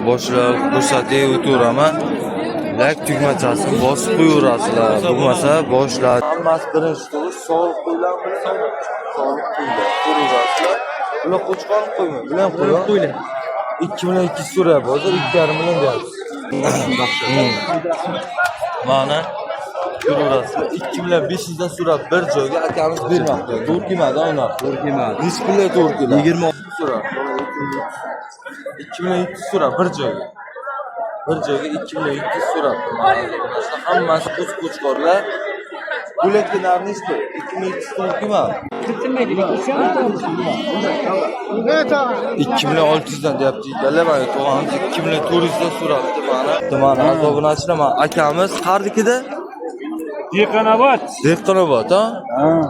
boshlab ko'rsatib o'tiraman. Like tugmachasini bosib qo'yaverasizlar. Bo'lmasa boshladi. Hammasi birinchi tur sog'liq qo'ylar bilan sog'liq qo'ylar. Qo'yaverasizlar. Bular qo'chqorni qo'yma. Bilan qo'ylar. 2 million 200 so'rayapti. Hozir 2,5 million deyapsiz. Mana ko'raverasizlar. 2 million 500 dan so'rab bir joyga akamiz bermoqda. To'g'ri kelmadi ona. To'gri kelmadi. Hech pullar to'g'ri keladi. 26 so'rab. 2 million 200 so'rab bir joyga. Bir joyga 2 million 200 so'rabdi. Hammasi qo'chqorlar. Bo'lakda narxi nechta? 2 million 200 to'g'ri kelmadi. 2 million 600 dan deyapti. Mana to'g'ri 2 million 400 dan so'rabdi mana. Obunachilar akamiz qarnikida Dehqonobod, ha?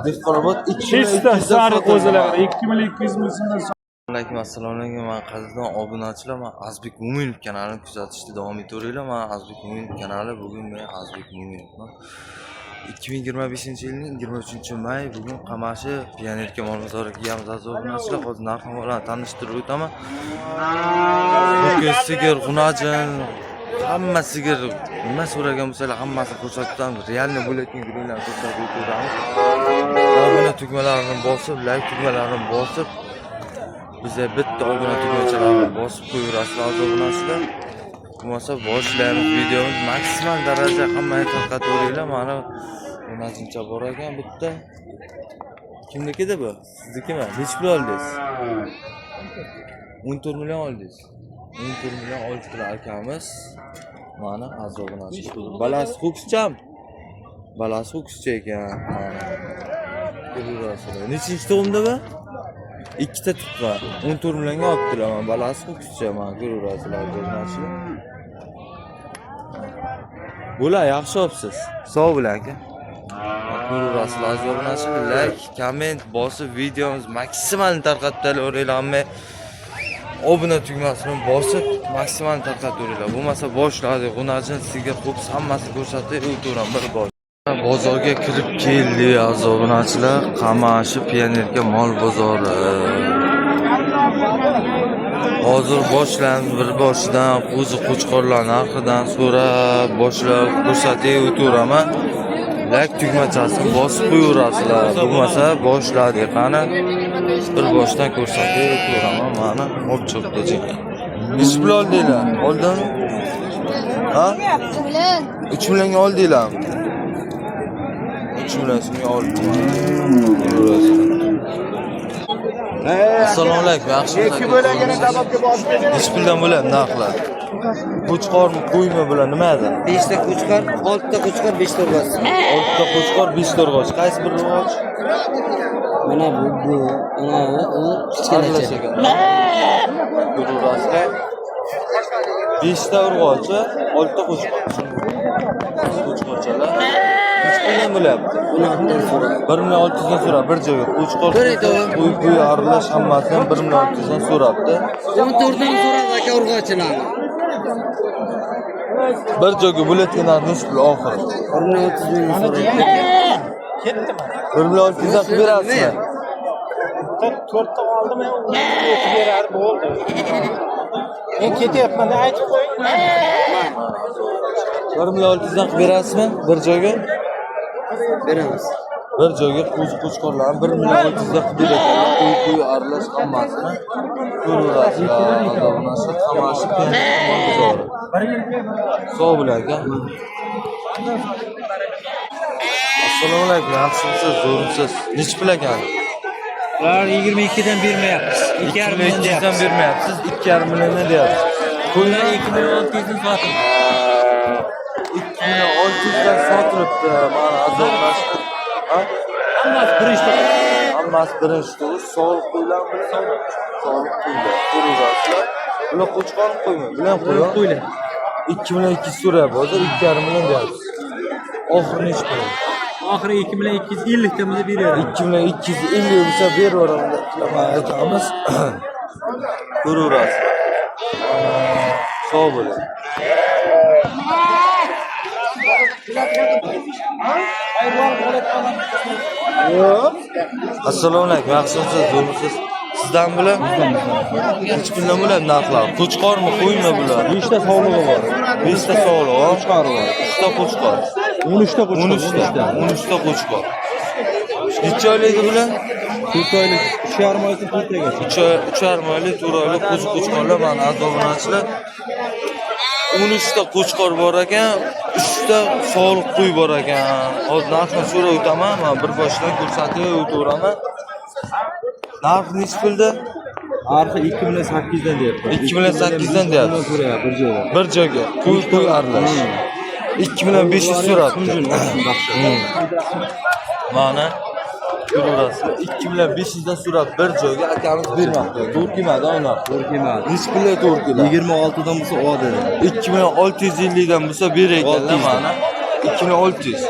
Dehqonobod 2 million 200 sariq o'zilar 2 million 200 ming so'mdan. Assalomu alaykum, men qadrdon obunachilar. Men Azbek Mo'minov kanalini kuzatishda davom etaveringlar. Men Azbek Mo'minov kanali, bugun men Azbek Mo'minovman. 2025-yilning 23-may bugun Qamashi Pionerka mol bozoriga kelganmiz obunachilar. Hozir narxini bilan tanishtirib o'taman. Ho'kiz, sigir, g'unajin, hamma sigir nima so'ragan bo'lsalar hammasini ko'rsatib, realni bo'layotgan gurunglarni ko'rsatib o'tamiz. Obuna tugmalarini bosib, like tugmalarini bosib, bizga bitta obuna tugmachalarni bosib qo'yaverasizlar obunasizlar. Bo'lmasa boshlaymiz videomiz maksimal darajada hammaga tarqataveringlar. Mana bunaqancha bor ekan bitta. Kimnikida bu? Siznikimi? Nech pul oldingiz? 14 million oldingiz. 14 million oldilar akamiz. Mana azobunachilar. Balasi ho'kizcham. Balasi ho'kizcha ekan. Mana. Ko'rasizlar. Nechinchi tug'imda bu? Ikkita tuqqan. 14 millionga olibdilar. Mana balasi ho'kizcha. Mana ko'rasizlar azobunachilar. Bular yaxshi olibsiz. Sog' bo'ling aka. Ko'rasizlar azobunachilar. Like, komment bosib videomiz maksimal tarqataveringlar. Obuna tugmasini bosib maksimal tarqataveringlar. Bo'lmasa boshladi. G'unajin, sigir, ho'kiz hammasini ko'rsatib o'tiraman bir bor. Bozorga kirib keldi azobunachilar. Qamashi Pionerka mol bozori. Hozir boshlaymiz bir boshidan qo'zi qo'chqorlar narxidan so'rab boshlab ko'rsatib o'tiraman. Like tugmachasini bosib qo'yaverasizlar. Bo'lmasa boshladi. Qani bir boshdan ko'rsatib o'tiraman. Mana hop chiqdi jeka. Nech pul oldinglar? Oldin? Ha? 3 millionga oldinglarmi? 3 million so'mga oldinglar. Assalomu alaykum. Yaxshimisiz? Nech puldan bo'ladi narxlar? Qo'chqormi, qo'ymi bular nima edi? 5 ta qo'chqor, 6 ta qo'chqor, 5 ta urg'och. 6 ta qo'chqor, 5 ta urg'och. Qaysi bir urg'och? Mana bu, ana u kichkinacha. Ko'rasizlar. 5 ta urg'och, 6 ta qo'chqor. Qo'chqorchalar. Nech puldan bo'lyapti? 1 million 600 dan so'rab bir joyga qo'chqor, qo'y aralash hammasini 1 million 600 dan so'rabdi. 14 dan so'radi aka urg'ochlarni. Bir joyga bo'layotganlar nech pul oxiri? 1 million 600 ming so'rayapti. Ketdimi? 1 million 600 dan berasizmi? 4 ta oldim, o'tib berar bo'ldi. Men ketyapman, aytib qo'ying. 1 million 600 dan berasizmi bir joyga? Beramiz. Bir joyga qo'chqorlarni 1 million 600 dan beradilar. Qo'y aralash hammasini ko'raverasizlar. Azobunachilar Qamashi Pionerka mol bozori. Sog' bo'ling aka. Assalomu alaykum. Yaxshimisiz? Zo'rmisiz? Nech pul ekan? Ular 22 dan bermayapmiz. 2,5 million dan bermayapsiz. 2,5 million deyapsiz. Qo'ylar 2 million 600 dan sotildi. 2 million 600 dan sotilibdi. Mana azobunachilar. Ha? Hammasi birinchi tur. Hammasi birinchi tur. Sog'liq qo'ylar bilan sog'liq qo'ylar. Ko'rasizlar. Bular qo'chqorni qo'yma. Bilan qo'ylar. 2 million 200 so'rayapti. Hozir 2,5 million deyapsiz. Oxiri nech pul? Oxiri 2 million 250 tamizda beradi. 2 million 250 bo'lsa beraveraman deb aytamiz. Ko'raverasiz. Sog' bo'ling. Assalomu alaykum. Yaxshimisiz? Zo'rmisiz? Sizdan bular? Hech kimdan bular narxlar. Qo'chqormi, qo'ymi bular? 5 ta sog'lig'i bor. 5 ta sog'liq, Qo'chqori bor. 3 ta qo'chqor. 13 ta qo'chqor. 13 ta qo'chqor. Necha oylik bular? 4 oylik, 3,5 oylik pultagacha. 3,5 oylik, 4 oylik qo'chqorlar mana azobonachilar. 13 ta qo'chqor bor ekan, 3 ta sog'liq qo'y bor ekan. Hozir narxni so'rab o'taman, men bir boshdan ko'rsatib o'tiraman. Narx nechi pulda? Narxi 2,8 dan deyapti. 2,8 dan deyapti. Bir joyda. Bir joyga qo'y aralash. 2,500 so'rabdi. Mana ko'rasizlar, 2,500 dan so'rab bir joyga akamiz bermoqda. To'g'ri kelmadi ona. To'g'ri kelmadi. Nechi pulga to'g'ri keladi? 26 dan bo'lsa oladi. 2650 dan bo'lsa berayotganlar mana. 2600.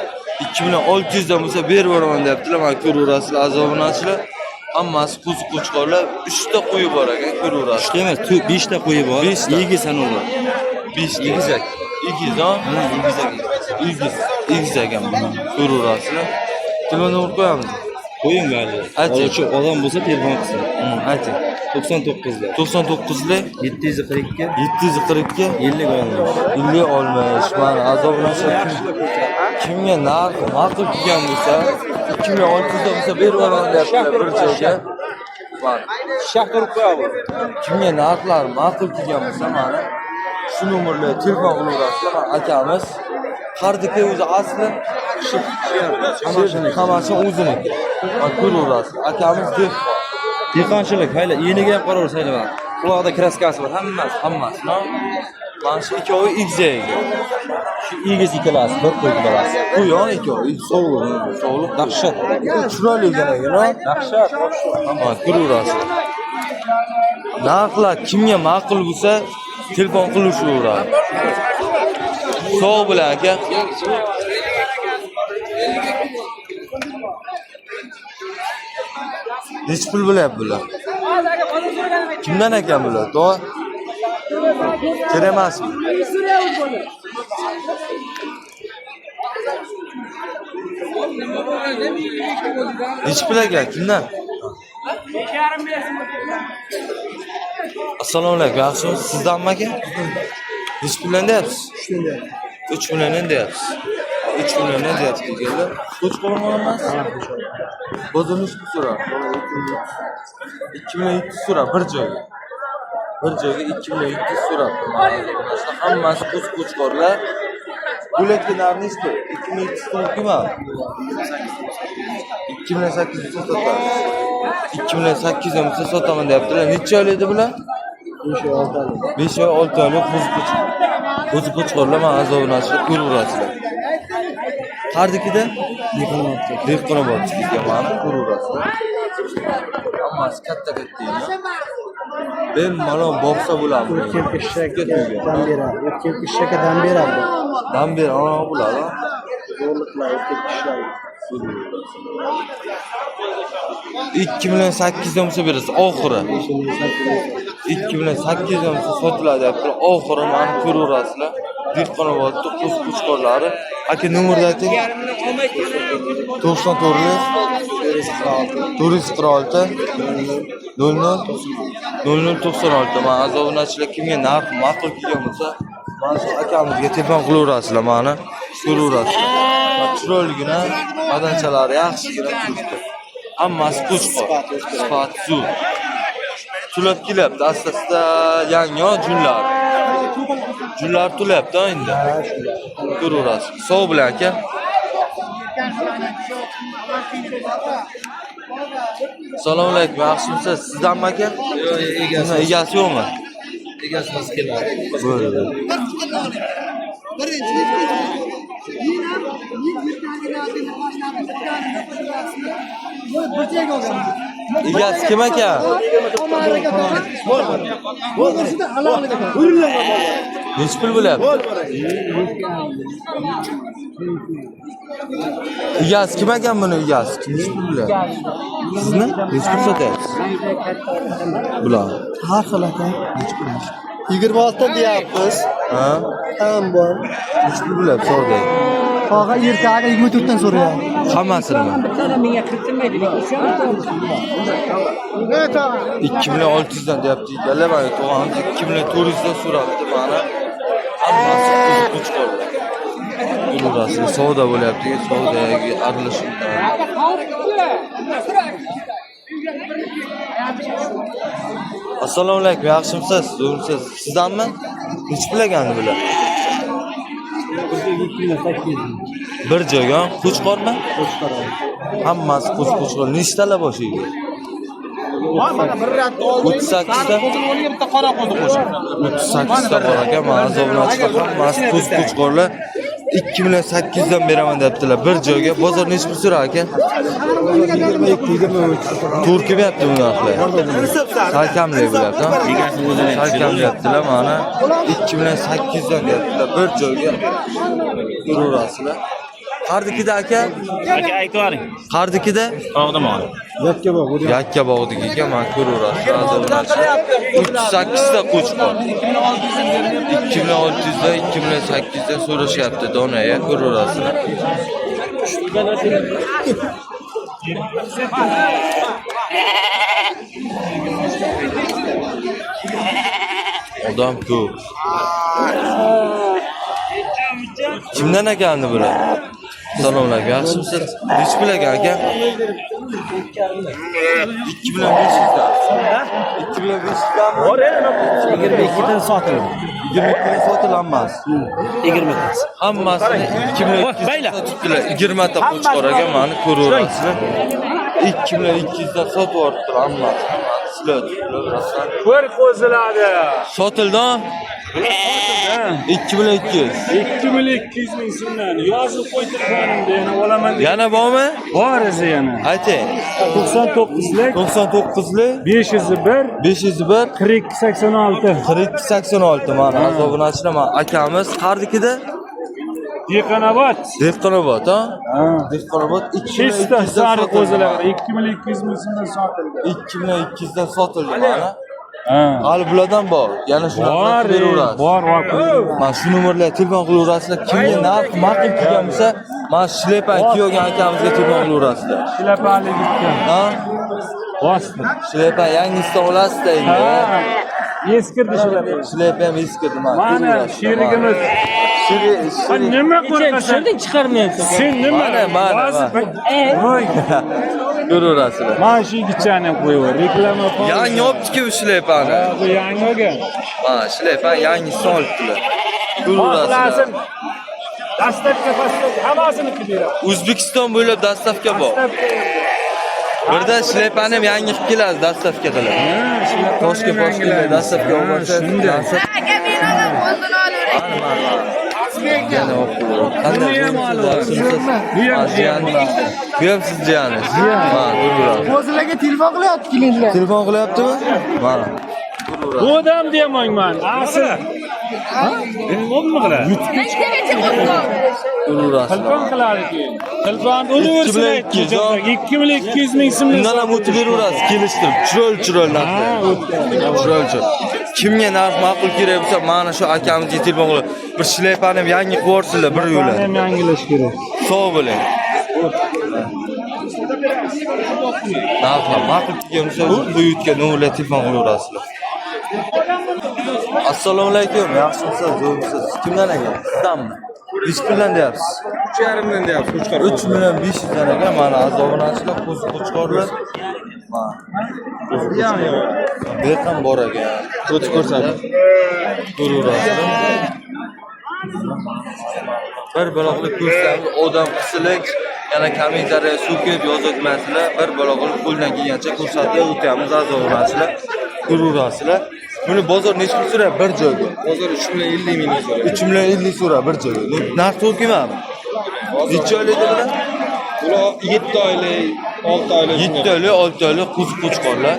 2600 dan bo'lsa berib yuboraman deyaptilar. Mana ko'raverasizlar azobonachilar. Hammasi qo'chqorlar 3 ta qo'yi bor ekan, ko'raverasizlar. Emas, 5 ta qo'yi bor. 5 ta. Egiz sanovi. 5 ta. Egizak. Egiz, ha? Egiz ekan buni. Ko'raverasizlar. Telefon urib qo'yamiz. Qo'ying bari. Oluvchi odam bo'lsa telefon qilsin. Ayting. 99 lar. 99 lar 742 742 50 olmish. 50 olmish. Mana azoblanishlar kimga narx ma'qul kelgan bo'lsa 2600 dan bo'lsa berib yuboraman deyaptilar bir joyga. Mana Shahar qo'yadi. kimga narxlar ma'qul kelgan bo'lsa mana shu nomerlarga telefon qilaverasizlar. Mana akamiz Qardiki o'zi asli Qamashi o'ziniki. Mana ko'raverasiz. Akamiz dehqon. Dehqonchilik, hayla, eniga ham qaraversa hayla. Quloqda kraskasi bor, hammasi. Mana shu ikkovi egzaga. Shu egiz ikkalasi, bir qo'y bolasi. Qo'yon ikkovi, sog'liq, Dahshat. chiroyli ekan, Dahshat. Mana ko'raverasiz. Narxlar kimga ma'qul bo'lsa telefon qilishaveradi. Sog' bo'ling aka. Nechi pul bo'lyapti bular? Kimdan ekan bular? To'g'ri? Kerak emasmi? Nechi pul ekan? Kimdan? Assalomu alaykum. Yaxshimi? Sizdanmi aka? Nechi puldan deyapsiz? 3 milliondan deyapsiz. 3 milliondan deyapsiz ekanlar. Qo'chqor emas? Bozor nechi pul so'radi? 2,700 so'radi bir joyga. Bir joyga 2,700 so'radi. Hammasi qo'chqorlar. Bo'lakli narxi nechi? 2,700 to'g'rimi? 2,800 sotadi. 2,800 dan bo'lsa sotaman deyaptilar. Necha oylik edi bular? 5 oy 6 oylik qo'chqorlar mana azoblanishni ko'raverasizlar. Qardikida Dehqonobodchiga mana ko'raverasizlar. Hammasi katta-katta. Bemalol boqsa bo'ladi. O'tgan pishakka dam beradi. O'tgan pishakka dam beradi. Dam ber, ana bo'ladi. Zo'rliqlar o'tgan pishak. 2,800 dan bo'lsa berasiz oxiri. 2,800 dan bo'lsa sotiladi deyaptilar. Oxiri mana ko'raverasizlar. Dehqonobodda qo'chqorlari. Aka nomerni ayting. 94 446 0096. Mana azobonachilar kimga narx ma'qul kelgan bo'lsa, mana shu akamizga telefon qilaverasizlar. Mana ko'raverasizlar. Chiroyligina, badanchalari yaxshigina turibdi. Hammasi qo'chqor. Sifat zo'r. Tulab kelyapti. Asta-asta yangi junlar. Junlar tulyapti endi. Ko'raverasiz. Sog' bilan aka. Assalomu alaykum. Yaxshimisiz? Sizdanmi aka? Yo'q, egasi yo'qmi? Egasimiz keladi. Bo'ldi. Egasi kim ekan? Nechi pul bo'lyapti? Egasi kim ekan buni egasi? Nechi pul bo'lyapti? Sizni nechi pul sotyapsiz? Bular. Har xil aka. 26 deyapmiz. Ha? Ham bor. Nechi pul bo'lyapti sog'da? Tog'a ertaga 24 dan so'rayapti. Hammasini. 2600 dan deyapti. Egalar mana to'g'amiz 2400 dan so'rabdi mana. Hammasi kuch qoldi. Burasida savdo bo'lyapti. Savdoga aralashibdi. Assalomu alaykum, yaxshimisiz? Zo'rmisiz? Sizdanmi? Nech pulagandi bular? Bir joyga qo'chqormi? Qo'chqor. Hammasi qo'chqor. Nechtalar boshiga? 38 ta. 38 ta bor ekan, mana zo'rnachqa hammasi qo'chqorlar. 2800 dan beraman debdilar bir joyga. Bozor nech pul so'rar ekan? 22-23. Turki deyapti buni ahli. Salkamlik bo'lyapti, ha? Salkam deyaptilar mana 2800 dan deyaptilar bir joyga. Ko'raverasizlar. Qardikida aka? Aka aytvaring. Qardikida? Tog'damon. Yakka bog'. Yakka bog'dagi ekan, mana ko'raverasizlar. 38 ta qo'chqor. 2600 da 2800 da so'rashyapti donaga, ko'raverasizlar. Odam ko'p. Kimdan ekandi bular? Assalomu alaykum, yaxshimisiz? Nech pul ekan aka? 2500 dan. 2500 dan. 22 dan sotildi. 22 dan sotilanmas. 20 dan. Hammasini 2200 dan tutdilar. 20 ta qo'chqor ekan, mana ko'raverasizlar. 2200 dan sotib yuboribdilar hammasi. Sizlar ko'raverasizlar. Bir qo'ziladi. Sotildi. 2200. 2200 ming so'mdan yozib qo'ytirganimda yana olaman deb. Yana bormi? Bor esa yana. Ayting. 99lik 99lik 501 501 4286. 4286 mana azobunachilar mana akamiz Qardikida Dehqonobod. Dehqonobod, ha? Ha. Dehqonobod 200 ta sariq qo'zilar 2200 ming so'mdan sotildi. 2200 dan sotildi mana. Ha. Hali bulardan bor. Yana shunaqa beraverasiz. Bor. Mana shu nomerlarga telefon qilaverasizlar. Kimga narx ma'qul kelgan bo'lsa, mana shlepa kiygan akamizga telefon qilaverasizlar. Shilapali bitgan. Ha? Bosdi. Shlepa yangisidan olasizda endi. Ha. Eskirdi shilapa. Shlepa ham eskirdi mana. Mana sherigimiz. Nima qo'rqasan? Shundan chiqarmayapsan. Sen nima? Mana. Voy. Ko'raverasizlar. Mana shu gichani ham qo'yaver. Reklama qil. Yangi olibdi-ku bu shlepani. Bu yangi olgan. Mana shlepa yangisini olibdilar. Ko'raverasizlar. Dastavka hammasini qilib beradi. O'zbekiston bo'ylab dastavka bor. Birda shlepani ham yangi qilib keladi dastavka qilib. Toshkentga dastavka olmasa, Aka men ham o'zini olaveradi. yana o'qib. Qanday bu ham siz jiyaningiz. Mana ko'raverasiz. O'zlarga telefon qilyapti klientlar. Telefon qilyaptimi? Mana. Bu odam deyapman. Asl. Men nima qiladi? Nechagacha qo'zg'oldi? Ko'raverasizlar. Telefon qiladi keyin. Telefon o'laversin. 2200 ming so'm. Undan ham o'tib beraverasiz, kelishtirib. Chiroyli narxda. Chiroyli. Kimga narx ma'qul kerak bo'lsa, mana shu akamizga telefon qilib, bir shlepani ham yangi qilib yuborsizlar bir yo'la. Ham yangilash kerak. Sog' bo'ling. Narx ma'qul kelgan bo'lsa, bu yutga nomerga telefon qilaverasizlar. Assalomu alaykum, yaxshimisiz, zo'rmisiz? Kimdan ekan? Sizdanmi? Nech puldan deyapsiz? 3,5 dan deyapsiz. 3 million 500 dan ekan, mana azobunachilar, qo'chqorlar. Mana. Bu ham bor ekan. Ko'ch ko'rsatib. Ko'raverasizlar. Bir baloqli ko'rsatib, odam qisilik, yana kommentariya so'kib yozib-masizlar, bir baloqli qo'ldan kelgancha ko'rsatib o'tamiz azobunachilar. Ko'raverasizlar. Buni bozor nech pul so'rayapti bir joyga? Bozor 3,50 ming so'rayapti. 3,50 so'rayapti bir joyga. Narx to'g'rimi? Necha oylik dedilar? Ular 7 oylik, 6 oylik. 7 oylik, 6 oylik qo'chqorlar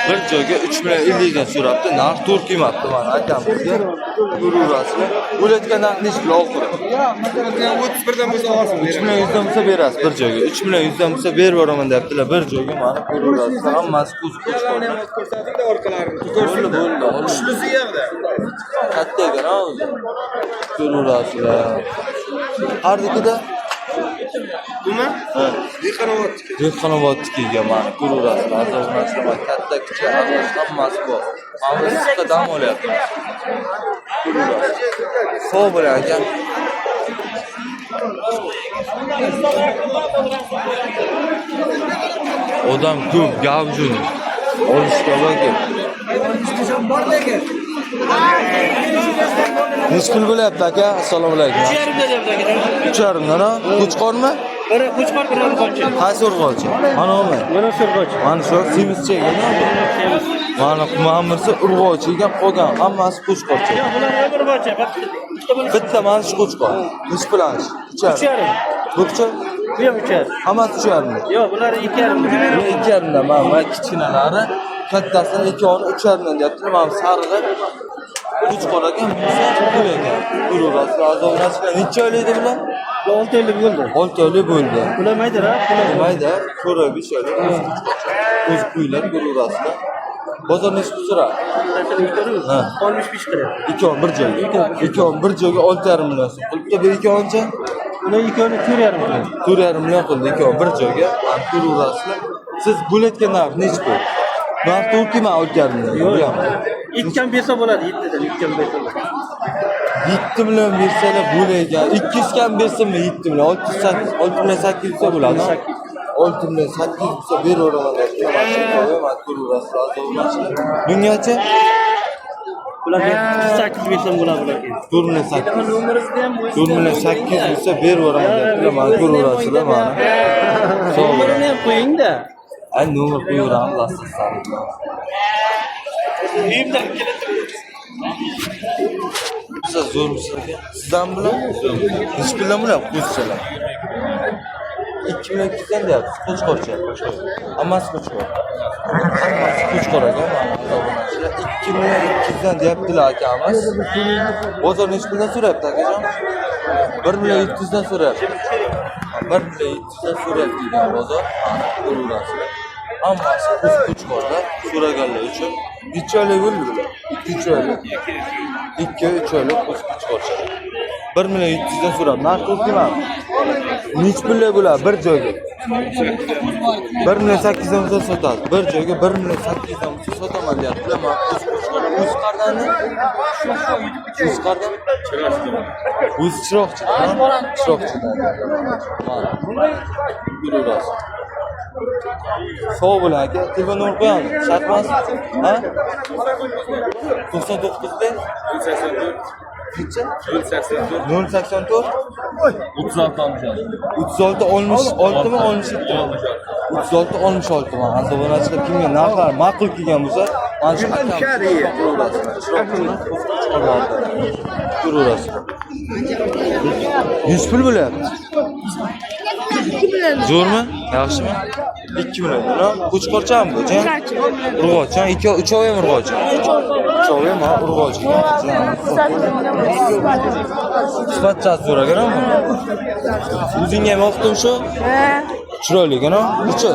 bir joyga 3,50 dan so'rabdi. Narx to'g'ri kelmabdi mana akamizga. Ko'raverasizlar. Bo'layotgan narx nech pul oxiri? 31 dan bo'lsa olasiz. 3,100 dan bo'lsa berasiz bir joyga. 3,100 dan bo'lsa berib yuboraman debdilar bir joyga mana ko'raverasizlar. Hammasi qo'chqorlar. Ko'rsatingda orqalarini. Bo'ldi. Ishlisi yerda. Katta ekan o'zi. Ko'raverasizlar. Ardikida Nima? Dehqonobodnikiga mana ko'raverasizlar. Azoblanishlar katta kichik aralash hammasi bor. Mana issiqda dam olyapman. Ko'raverasiz. Sog' bo'ling aka. Odam ko'p, gavjum. Olishga kerak. Necha pul bo'lyapti aka? Assalomu alaykum. 3,5 dan, Qo'chqormi? Biri Qo'chqor, biri Urg'ochi. Qaysi urg'ochi? Mana bu. Mana shu Urg'ochi. Mana shu semizchaga. Mana Muhammadsa urg'ochi ekan, qolgan hammasi Qo'chqorcha. Bular Urg'ochi. Bitta mana shu Qo'chqor. Necha pulanish? 3,5. Bo'pchi? Bu ham 3,5. Hammasi 3,5. Yo'q, bular 2,5. 2,5 dan. Mana kichkinalari kattasini 2,5 3,5 deyapti. Mana sarig'i Qo'chqor ekan, bunisi pul ekan. Ko'raverasiz, azoblanishlar. Necha oylikda bular? 6 oylik bo'ldi. 6 oylik bo'ldi. Mayda-da, Mayda, ko'ra bir şeyler. O'z qo'ylar ko'raverasizlar. Bozor nechta so'radi? Ha. 65 lira. 2,5 bir joyga. 2,5 bir joyga 6,5 million so'm. Qilibdi bir 2,5-cha. Ular 2,5 4,5 million. 4,5 million qildi 2,5 bir joyga. Ko'raverasizlar. Siz bo'layotgan narx necha pul? Narx to'g'rimi 6,5 million? Yo'q. 2 kam bersa bo'ladi, 7 dan 2 kam bersa bo'ladi. 7 million bersalar bo'laydi. 200 kam bersami 7 million? 6 million 800 bo'lsa bo'ladi. 6 million 800 bo'lsa beraveraman deb mana ko'raverasizlar. Azoblanishlar. Bungacha Bularga 8 bersam bo'ladi bularga. 4 million 800. 4 million 800 bo'lsa beraveraman deb mana ko'raverasizlar mana. Nomerini ham qo'ying-da. Ay nomer qo'yaveramiz asosdan. Siz zo'rmisiz aka? Sizdan bilan? Necha puldan bilan qo'shchalar? 2 million 200 dan deyapsiz, Qo'chqorcha. Hammasi Qo'chqor. Hammasi Qo'chqor aka, mana azoblanishlar. 2 million 200 dan deyaptilar akamiz. Bozor necha puldan so'rayapti akajon? 1 million 700 dan so'rayapti. 1 million 700 dan so'rayapti degan bozor. Ko'raverasizlar. Hammasi Qo'chqorda so'raganlar uchun necha oylik bo'ldi bular? 2-3 oylik. 2-3 oylik Qo'chqorcha. 1 million 700 dan so'rab, narx to'g'rimi? Necha pullar bo'ladi bir joyga? 1 million 800 dan sotadi. Bir joyga 1 million 800 dan sotaman deyaptilar. Men Qo'chqordan o'z chiroqchidan. Mana. Ko'raverasiz. Sog' bo'ling aka, telefon nomer qo'yamiz. Shart emas? Ha? 99 da 084 36 66 mi 67 mi? 36 66 mi? Azoblanishlar kimga narxlar ma'qul kelgan bo'lsa, mana shu ko'raverasizlar. Yuz pul bo'lyapti. Zo'rmi? Yaxshimi? 2 million. Qo'chqorchami bu? Urg'ochi, 2 ham urg'ochi. 3 ham urg'ochi. Sifatchasi so'raganmi? O'zingga ham yoqdim shu? Chiroyligina, necha?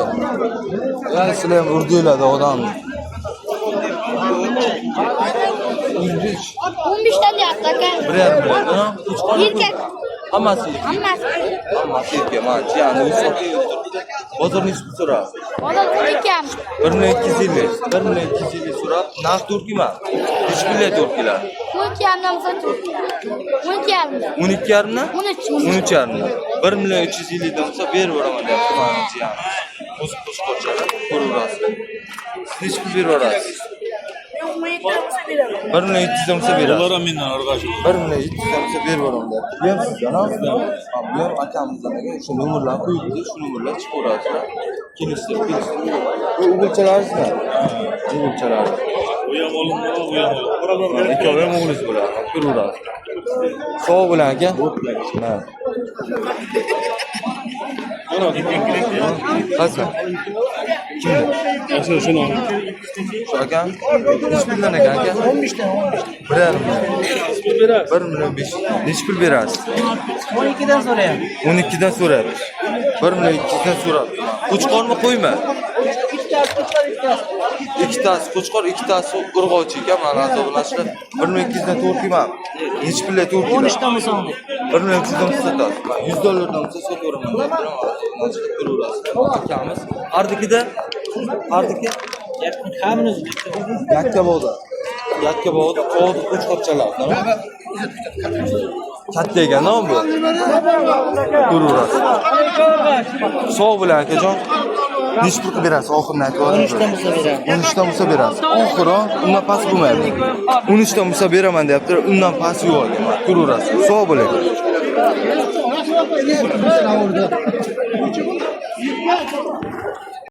Ya sizlar ham urdinglar odamni. 15 dan deyapti aka. 1,5 million. Erkak. Hammasi. Hammasi. Erkak, mana jiyani o'sib. Bozor necha pul so'radi? Bozor 12 ham. 1 million 250. 1 million 250 so'rab, narx to'rtkiman. Necha pulga to'rtkilar? 12 hamdan sotib. 12 ham. 12,5 dan? 13. 13,5. 1 million 350 dan olsa beraveraman deyapti mana jiyani. O'zi Qo'chqorchalar ko'raverasiz. Siz necha pul beraverasiz? 1 million 700 dan olsa berasiz. Ular mendan urg'ochi. 1 million 700 dan olsa beraveraman deyapti. Bu ham sizdan, ha? Bu ham akamizdan ekan. Shu nomerlarni qo'yibdi, shu nomerlar chiqaverasizlar. Kelishib. Bu o'g'ilchalaringizmi? O'g'ilchalar. Bu ham o'g'lim, bu ham o'g'lim. Ikkovi ham o'g'lingiz bo'ladi. Ko'raverasiz. Sog' bo'ling aka. Ha. Qaysi? Kim? Shuni. Shu aka? Necha puldan ekan aka? 15 dan 15. 1 million 5. Necha pul berasiz? 12 dan so'rayapti. 12 dan so'rayapti. 1 million 200 dan so'rabdi. Qo'chqormi qo'yma? Ikkitasi Qo'chqor, ikkitasi urg'ochi ekan. Mana azoblanishlar 1 million 200 dan to'g'ri kelmadi. Necha pulga to'g'ri keladi? 13 dan bo'lsa. $1,300 sotasiz. $100 olsa sotaveraman deb turaman. Chiqib turaverasiz. Akamiz. Ardikida Yakkabog'da. Qo'd qo'chqorchalar, tamam? Katta ekan, bu. Turaverasiz. Sog' bo'ling akajon. Nechi pul qilib berasiz? Oxirini aytib o'ring. 13 dan bo'lsa berasiz. Oxiri undan past bo'lmaydi. 13 dan bo'lsa beraman deyaptilar. Undan past yo'q ekan. Turaverasiz. Sog' bo'ling.